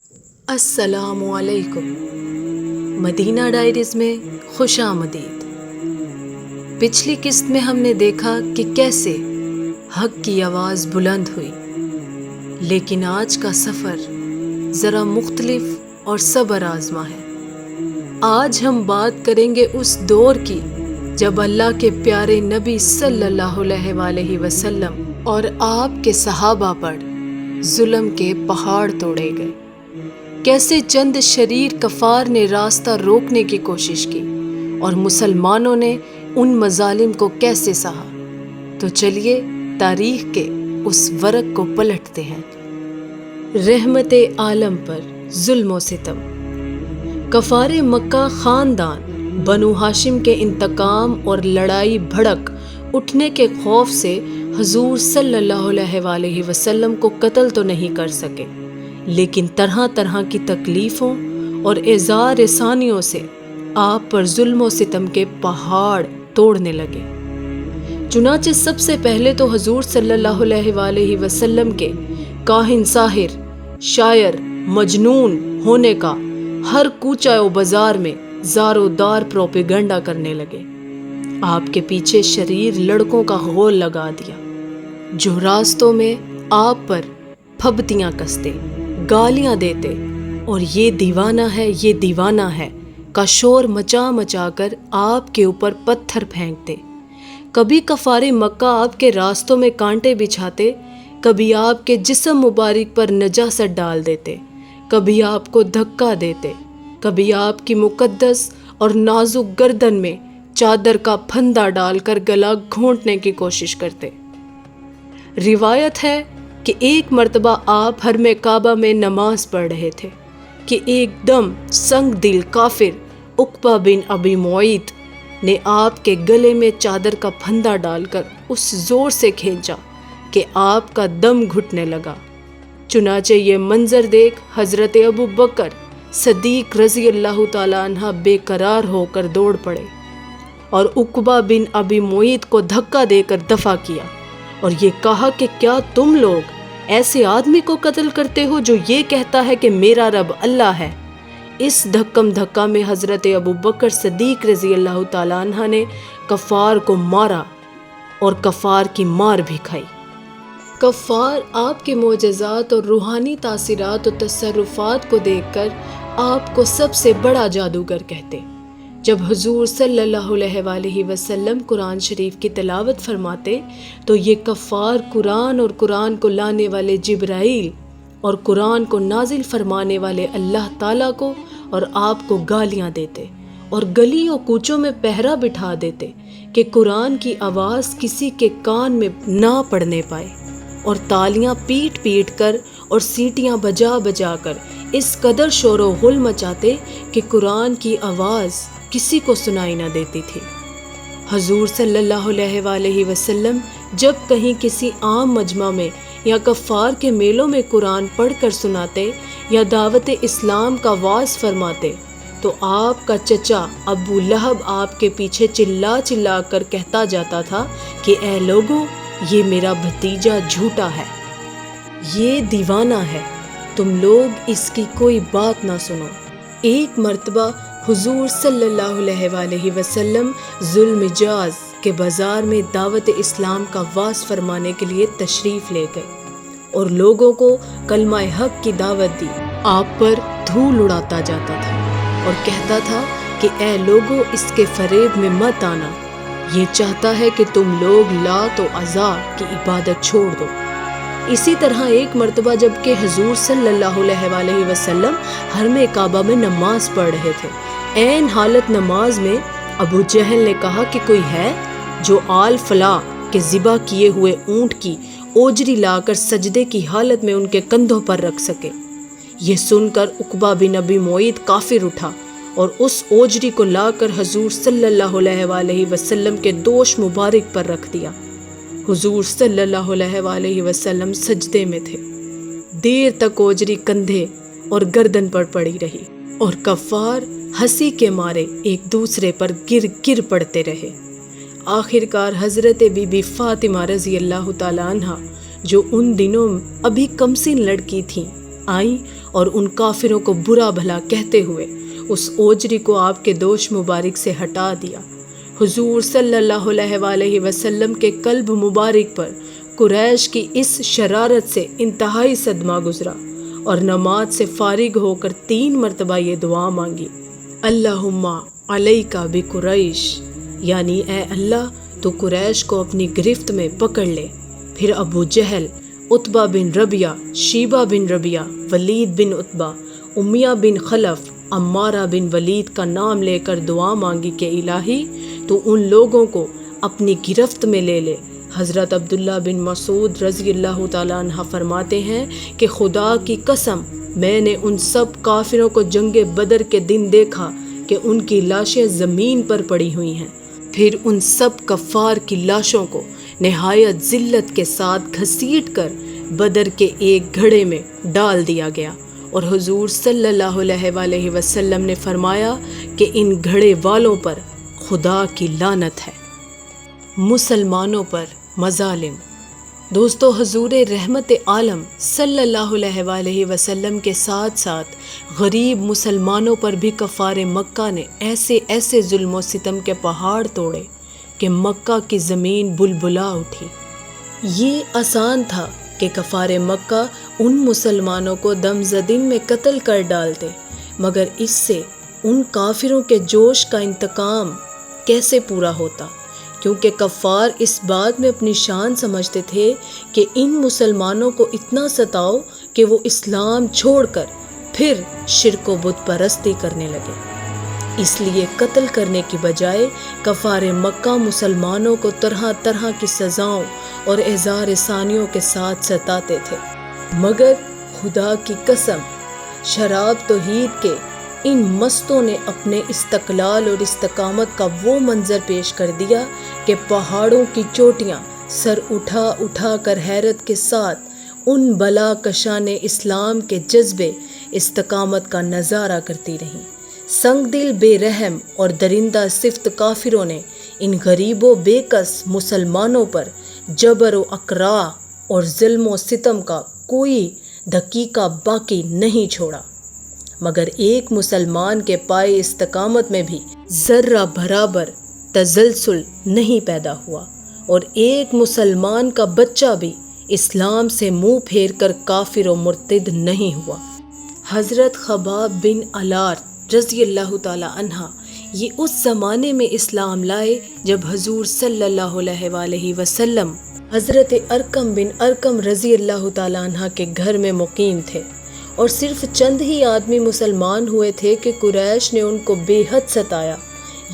السلام علیکم۔ مدینہ ڈائریز میں خوش آمدید۔ پچھلی قسط میں ہم نے دیکھا کہ کیسے حق کی آواز بلند ہوئی، لیکن آج کا سفر ذرا مختلف اور صبر آزما ہے۔ آج ہم بات کریں گے اس دور کی جب اللہ کے پیارے نبی صلی اللہ علیہ وآلہ وسلم اور آپ کے صحابہ پر ظلم کے پہاڑ توڑے گئے، کیسے چند شریر کفار نے راستہ روکنے کی کوشش کی اور مسلمانوں نے ان مظالم کو کیسے سہا۔ تو چلیے تاریخ کے اس ورق کو پلٹتے ہیں۔ رحمت عالم پر ظلم و ستم۔ کفار مکہ خاندان بنو ہاشم کے انتقام اور لڑائی بھڑک اٹھنے کے خوف سے حضور صلی اللہ علیہ وآلہ وسلم کو قتل تو نہیں کر سکے، لیکن طرح طرح کی تکلیفوں اور اعزار رسانیوں سے آپ پر ظلم و ستم کے پہاڑ توڑنے لگے۔ چنانچہ سب سے پہلے تو حضور صلی اللہ علیہ وآلہ وسلم کے کاہن ساحر، شاعر، مجنون ہونے کا ہر کوچہ و بازار میں زار و دار پروپیگنڈا کرنے لگے۔ آپ کے پیچھے شریر لڑکوں کا غول لگا دیا، جو راستوں میں آپ پر پھبتیاں کستے، گالیاں دیتے اور یہ دیوانہ ہے کا شور مچا مچا کر آپ کے اوپر پتھر پھینکتے۔ کبھی کفار مکہ آپ کے راستوں میں کانٹے بچھاتے، کبھی آپ کے جسم مبارک پر نجاست ڈال دیتے، کبھی آپ کو دھکا دیتے، کبھی آپ کی مقدس اور نازک گردن میں چادر کا پھندا ڈال کر گلا گھونٹنے کی کوشش کرتے۔ روایت ہے کہ ایک مرتبہ آپ حرم کعبہ میں نماز پڑھ رہے تھے کہ ایک دم سنگ دل کافر عقبہ بن ابی معیط نے آپ کے گلے میں چادر کا پھندا ڈال کر اس زور سے کھینچا کہ آپ کا دم گھٹنے لگا۔ چنانچہ یہ منظر دیکھ حضرت ابو بکر صدیق رضی اللہ تعالیٰ عنہ بے قرار ہو کر دوڑ پڑے اور عقبہ بن ابی معیط کو دھکا دے کر دفع کیا اور یہ کہا کہ کیا تم لوگ ایسے آدمی کو قتل کرتے ہو جو یہ کہتا ہے کہ میرا رب اللہ ہے؟ اس دھکم دھکا میں حضرت ابو بکر صدیق رضی اللہ تعالیٰ عنہ نے کفار کو مارا اور کفار کی مار بھی کھائی۔ کفار آپ کے معجزات اور روحانی تاثیرات و تصرفات کو دیکھ کر آپ کو سب سے بڑا جادوگر کہتے۔ جب حضور صلی اللہ علیہ وآلہ وسلم قرآن شریف کی تلاوت فرماتے تو یہ کفار قرآن اور قرآن کو لانے والے جبرائیل اور قرآن کو نازل فرمانے والے اللہ تعالیٰ کو اور آپ کو گالیاں دیتے اور گلی و کوچوں میں پہرا بٹھا دیتے کہ قرآن کی آواز کسی کے کان میں نہ پڑنے پائے، اور تالیاں پیٹ پیٹ کر اور سیٹیاں بجا بجا کر اس قدر شور و غل مچاتے کہ قرآن کی آواز کسی کو سنائی نہ دیتی تھی۔ حضور صلی اللہ علیہ وآلہ وسلم جب کہیں کسی عام مجمع میں یا کفار کے میلوں میں قرآن پڑھ کر سناتے یا دعوت اسلام کا وعظ فرماتے تو آپ کا چچا ابو لہب آپ کے پیچھے چلا چلا کر کہتا جاتا تھا کہ اے لوگو، یہ میرا بھتیجا جھوٹا ہے، یہ دیوانہ ہے، تم لوگ اس کی کوئی بات نہ سنو۔ ایک مرتبہ حضور صلی اللہ علیہ وآلہ وسلم ذوالمجاز کے بازار میں دعوت اسلام کا وعظ فرمانے کے لیے تشریف لے گئے اور لوگوں کو کلمہ حق کی دعوت دی۔ آپ پر دھول اڑاتا جاتا تھا اور کہتا تھا کہ اے لوگو، اس کے فریب میں مت آنا، یہ چاہتا ہے کہ تم لوگ لات و عزا کی عبادت چھوڑ دو۔ اسی طرح ایک مرتبہ جب کہ حضور صلی اللہ علیہ وآلہ وسلم حرم کعبہ میں نماز پڑھ رہے تھے، عین حالت نماز میں ابو جہل نے کہا کہ کوئی ہے جو آل فلاح کے ذبح کیے ہوئے اونٹ کی اوجری لا کر سجدے کی حالت میں ان کے کندھوں پر رکھ سکے۔ یہ سن کر عقبہ بن ابی معیط کافر اٹھا اور اس اوجری کو لا کر حضور صلی اللہ علیہ وآلہ وسلم کے دوش مبارک پر رکھ دیا۔ حضور صلی اللہ علیہ وآلہ وسلم سجدے میں تھے، دیر تک اوجری کندھے اور گردن پر پڑی رہی اور کفار ہنسی کے مارے ایک دوسرے پر گر گر پڑتے رہے۔ آخر کار حضرت بی بی فاطمہ رضی اللہ تعالیٰ عنہ، جو ان دنوں ابھی کمسن لڑکی تھیں، آئیں اور ان کافروں کو برا بھلا کہتے ہوئے اس اوجری کو آپ کے دوش مبارک سے ہٹا دیا۔ حضور صلی اللہ علیہ وآلہ وسلم کے قلب مبارک پر قریش کی اس شرارت سے انتہائی صدمہ گزرا اور نماز سے فارغ ہو کر 3 مرتبہ یہ دعا مانگی، اللہم علیک بقریش، یعنی اے اللہ تو قریش کو اپنی گرفت میں پکڑ لے۔ پھر ابو جہل، عتبہ بن ربیعہ، شیبہ بن ربیعہ، ولید بن عتبہ، امیہ بن خلف، عمارہ بن ولید کا نام لے کر دعا مانگی کہ الہی تو ان لوگوں کو اپنی گرفت میں لے لے۔ حضرت عبداللہ بن مسعود رضی اللہ تعالیٰ عنہ فرماتے ہیں کہ خدا کی قسم میں نے ان سب کافروں کو جنگ بدر کے دن دیکھا کہ ان کی لاشیں زمین پر پڑی ہوئی ہیں، پھر ان سب کفار کی لاشوں کو نہایت ذلت کے ساتھ گھسیٹ کر بدر کے ایک گھڑے میں ڈال دیا گیا، اور حضور صلی اللہ علیہ وآلہ وسلم نے فرمایا کہ ان گھڑے والوں پر خدا کی لعنت ہے۔ مسلمانوں پر مظالم۔ دوستو، حضور رحمت عالم صلی اللہ علیہ وآلہ وسلم کے ساتھ ساتھ غریب مسلمانوں پر بھی کفار مکہ نے ایسے ایسے ظلم و ستم کے پہاڑ توڑے کہ مکہ کی زمین بلبلا اٹھی۔ یہ آسان تھا کہ کفار مکہ ان مسلمانوں کو دمزدین میں قتل کر ڈالتے، مگر اس سے ان کافروں کے جوش کا انتقام کیسے پورا ہوتا، کیونکہ کفار اس بات میں اپنی شان سمجھتے تھے کہ ان مسلمانوں کو اتنا ستاؤ کہ وہ اسلام چھوڑ کر پھر شرک و بت پرستی کرنے لگے۔ اس لیے قتل کرنے کی بجائے کفار مکہ مسلمانوں کو طرح طرح کی سزاؤں اور اعزار ثانیوں کے ساتھ ستاتے تھے، مگر خدا کی قسم شراب توحید کے ان مستوں نے اپنے استقلال اور استقامت کا وہ منظر پیش کر دیا کہ پہاڑوں کی چوٹیاں سر اٹھا اٹھا کر حیرت کے ساتھ ان بلا کشان اسلام کے جذبے استقامت کا نظارہ کرتی رہیں۔ سنگ دل بے رحم اور درندہ صفت کافروں نے ان غریب و بے کس مسلمانوں پر جبر و اکراہ اور ظلم و ستم کا کوئی دقیقہ باقی نہیں چھوڑا، مگر ایک مسلمان کے پائے استقامت میں بھی ذرہ برابر تزلزل نہیں پیدا ہوا، اور ایک مسلمان کا بچہ بھی اسلام سے منہ پھیر کر کافر و مرتد نہیں ہوا۔ حضرت خباب بن الارت رضی اللہ تعالی عنہ یہ اس زمانے میں اسلام لائے جب حضور صلی اللہ علیہ وآلہ وسلم حضرت ارقم بن ارقم رضی اللہ تعالی عنہ کے گھر میں مقیم تھے، اور صرف چند ہی آدمی مسلمان ہوئے تھے کہ قریش نے ان کو بے حد ستایا،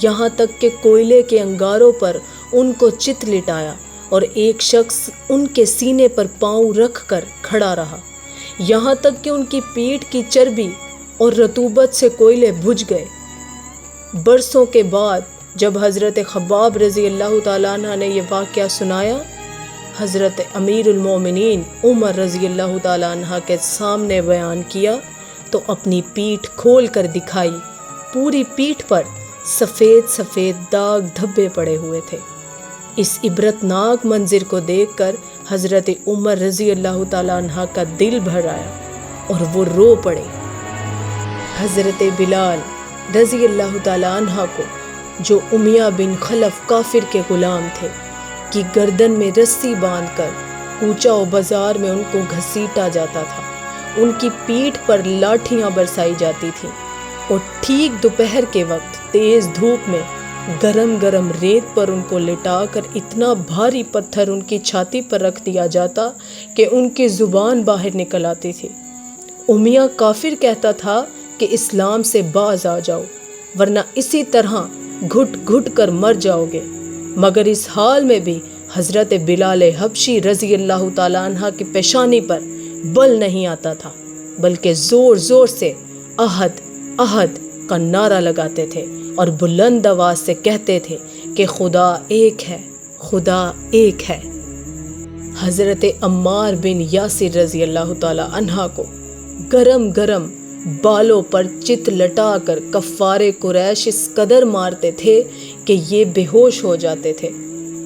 یہاں تک کہ کوئلے کے انگاروں پر ان کو چت لٹایا، اور ایک شخص ان کے سینے پر پاؤں رکھ کر کھڑا رہا، یہاں تک کہ ان کی پیٹھ کی چربی اور رطوبت سے کوئلے بجھ گئے۔ برسوں کے بعد جب حضرت خباب رضی اللہ تعالیٰ عنہ نے یہ واقعہ سنایا، حضرت امیر المومنین عمر رضی اللہ تعالیٰ عنہ کے سامنے بیان کیا تو اپنی پیٹھ کھول کر دکھائی، پوری پیٹھ پر سفید سفید داغ دھبے پڑے ہوئے تھے۔ اس عبرتناک منظر کو دیکھ کر حضرت عمر رضی اللہ تعالیٰ عنہ کا دل بھر آیا اور وہ رو پڑے۔ حضرت بلال رضی اللہ تعالیٰ عنہ کو، جو امیہ بن خلف کافر کے غلام تھے، کی گردن میں رسی باندھ کر کوچہ و بازار میں ان کو گھسیٹا جاتا تھا، ان کی پیٹھ پر لاٹھیاں برسائی جاتی تھیں، اور ٹھیک دوپہر کے وقت تیز دھوپ میں گرم گرم ریت پر ان کو لٹا کر اتنا بھاری پتھر ان کی چھاتی پر رکھ دیا جاتا کہ ان کی زبان باہر نکل آتی تھی۔ امیہ کافر کہتا تھا کہ اسلام سے باز آ جاؤ، ورنہ اسی طرح گھٹ گھٹ کر مر جاؤ گے، مگر اس حال میں بھی حضرت بلال حبشی رضی اللہ تعالیٰ عنہ کی پیشانی پر بل نہیں آتا تھا، بلکہ زور زور سے احد احد کا نعرہ لگاتے تھے اور بلند آواز سے کہتے تھے کہ خدا ایک ہے، خدا ایک ہے۔ حضرت عمار بن یاسر رضی اللہ تعالیٰ عنہ کو گرم گرم بالوں پر چت لٹا کر کفار قریش اس قدر مارتے تھے کہ یہ بے ہوش ہو جاتے تھے۔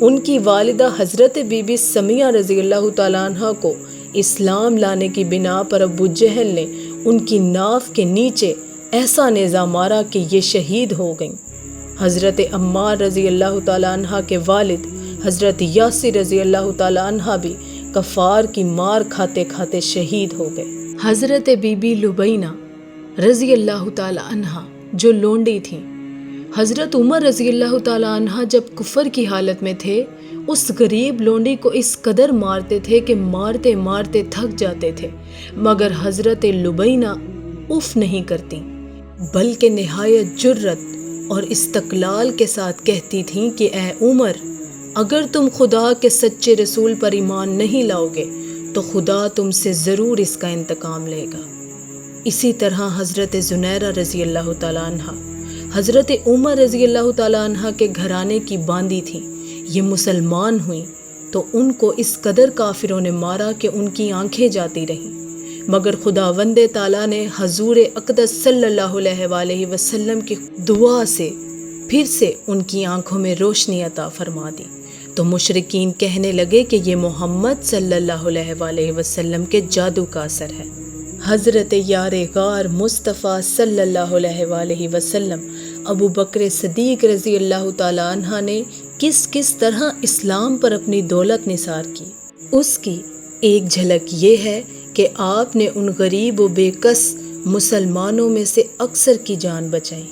ان کی والدہ حضرت بی بی سمیہ رضی اللہ تعالیٰ عنہ کو اسلام لانے کی بنا پر ابو جہل نے ان کی ناف کے نیچے ایسا نیزہ مارا کہ یہ شہید ہو گئیں۔ حضرت عمار رضی اللہ تعالیٰ عنہ کے والد حضرت یاسر رضی اللہ تعالیٰ عنہ بھی کفار کی مار کھاتے کھاتے شہید ہو گئے۔ حضرت بی بی لبینہ رضی اللہ تعالیٰ عنہ جو لونڈی تھیں، حضرت عمر رضی اللہ تعالیٰ عنہ جب کفر کی حالت میں تھے اس غریب لونڈی کو اس قدر مارتے تھے کہ مارتے مارتے تھک جاتے تھے، مگر حضرت لبینہ اف نہیں کرتی، بلکہ نہایت جرت اور استقلال کے ساتھ کہتی تھیں کہ اے عمر، اگر تم خدا کے سچے رسول پر ایمان نہیں لاؤ گے تو خدا تم سے ضرور اس کا انتقام لے گا۔ اسی طرح حضرت زنیرہ رضی اللہ تعالیٰ عنہ حضرت عمر رضی اللہ تعالیٰ عنہ کے گھرانے کی باندی تھیں، یہ مسلمان ہوئیں تو ان کو اس قدر کافروں نے مارا کہ ان کی آنکھیں جاتی رہیں، مگر خداوند تعالیٰ نے حضور اقدس صلی اللہ علیہ وآلہ وسلم کی دعا سے پھر سے ان کی آنکھوں میں روشنی عطا فرما دی، تو مشرکین کہنے لگے کہ یہ محمد صلی اللہ علیہ وآلہ وسلم کے جادو کا اثر ہے۔ حضرت یار غار مصطفیٰ صلی اللہ علیہ وآلہ وسلم ابو بکر صدیق رضی اللہ تعالیٰ عنہ نے کس کس طرح اسلام پر اپنی دولت نثار کی، اس کی ایک جھلک یہ ہے کہ آپ نے ان غریب و بے کس مسلمانوں میں سے اکثر کی جان بچائی۔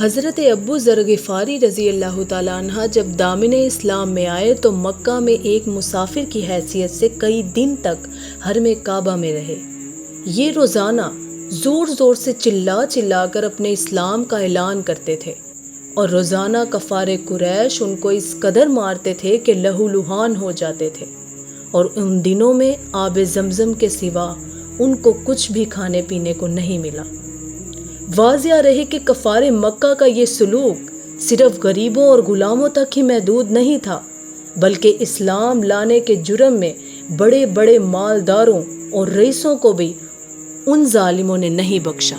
حضرت ابو ذر غفاری رضی اللہ تعالیٰ عنہ جب دامن اسلام میں آئے تو مکہ میں ایک مسافر کی حیثیت سے کئی دن تک حرم کعبہ میں رہے۔ یہ روزانہ زور زور سے چلا چلا کر اپنے اسلام کا اعلان کرتے تھے، اور روزانہ کفار قریش ان کو اس قدر مارتے تھے کہ لہو لہان ہو جاتے تھے، اور ان دنوں میں آب زمزم کے سوا ان کو کچھ بھی کھانے پینے کو نہیں ملا۔ واضح رہے کہ کفار مکہ کا یہ سلوک صرف غریبوں اور غلاموں تک ہی محدود نہیں تھا، بلکہ اسلام لانے کے جرم میں بڑے بڑے مالداروں اور رئیسوں کو بھی ان ظالموں نے نہیں بخشا۔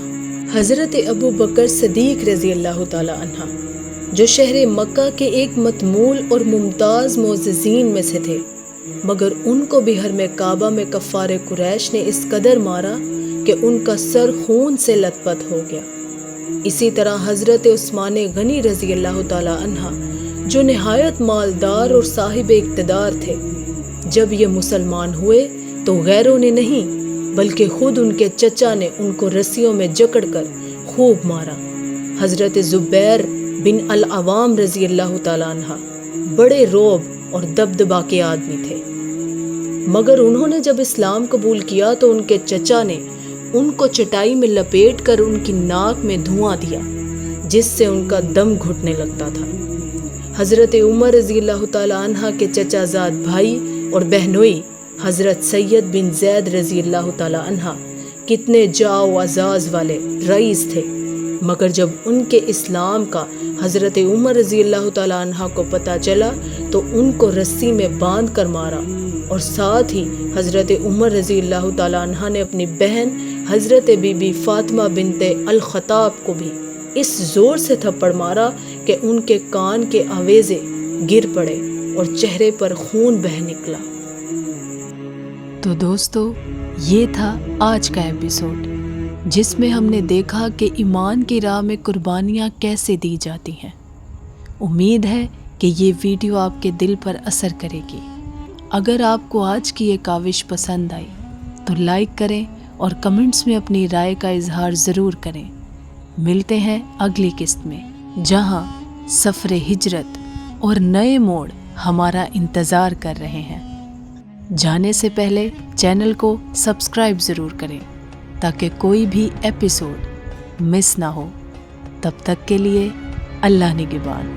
حضرت ابو بکر صدیق رضی اللہ تعالی عنہ جو شہر مکہ کے ایک متمول اور ممتاز معززین میں سے تھے، مگر ان کو بھی حرم کعبہ میں کفار قریش نے اس قدر مارا کہ ان کا سر خون سے لت پت ہو گیا۔ اسی طرح حضرت عثمان غنی رضی اللہ تعالی عنہ جو نہایت مالدار اور صاحب اقتدار تھے، جب یہ مسلمان ہوئے تو غیروں نے نہیں بلکہ خود ان کے چچا نے ان کو رسیوں میں جکڑ کر خوب مارا۔ حضرت زبیر بن العوام رضی اللہ تعالی عنہ بڑے رعب اور دبدبا کے آدمی تھے، مگر انہوں نے جب اسلام قبول کیا تو ان کے چچا نے ان کو چٹائی میں لپیٹ کر ان کی ناک میں دھواں دیا، جس سے ان کا دم گھٹنے لگتا تھا۔ حضرت عمر رضی اللہ تعالی عنہ کے چچا زاد بھائی اور بہنوئی حضرت سید بن زید رضی اللہ تعالی عنہ کتنے جاؤ عزاز والے رئیس تھے، مگر جب ان کے اسلام کا حضرت عمر رضی اللہ تعالی عنہ کو پتہ چلا تو ان کو رسی میں باندھ کر مارا، اور ساتھ ہی حضرت عمر رضی اللہ تعالی عنہ نے اپنی بہن حضرت بی بی فاطمہ بنت الخطاب کو بھی اس زور سے تھپڑ مارا کہ ان کے کان کے آویزے گر پڑے اور چہرے پر خون بہہ نکلا۔ تو دوستو، یہ تھا آج کا ایپیسوڈ، جس میں ہم نے دیکھا کہ ایمان کی راہ میں قربانیاں کیسے دی جاتی ہیں۔ امید ہے کہ یہ ویڈیو آپ کے دل پر اثر کرے گی۔ اگر آپ کو آج کی یہ کاوش پسند آئی تو لائک کریں اور کمنٹس میں اپنی رائے کا اظہار ضرور کریں۔ ملتے ہیں اگلی قسط میں، جہاں سفر ہجرت اور نئے موڑ ہمارا انتظار کر رہے ہیں۔ جانے سے پہلے چینل کو سبسکرائب ضرور کریں تاکہ کوئی بھی ایپیسوڈ مس نہ ہو۔ تب تک کے لیے اللہ نگہبان۔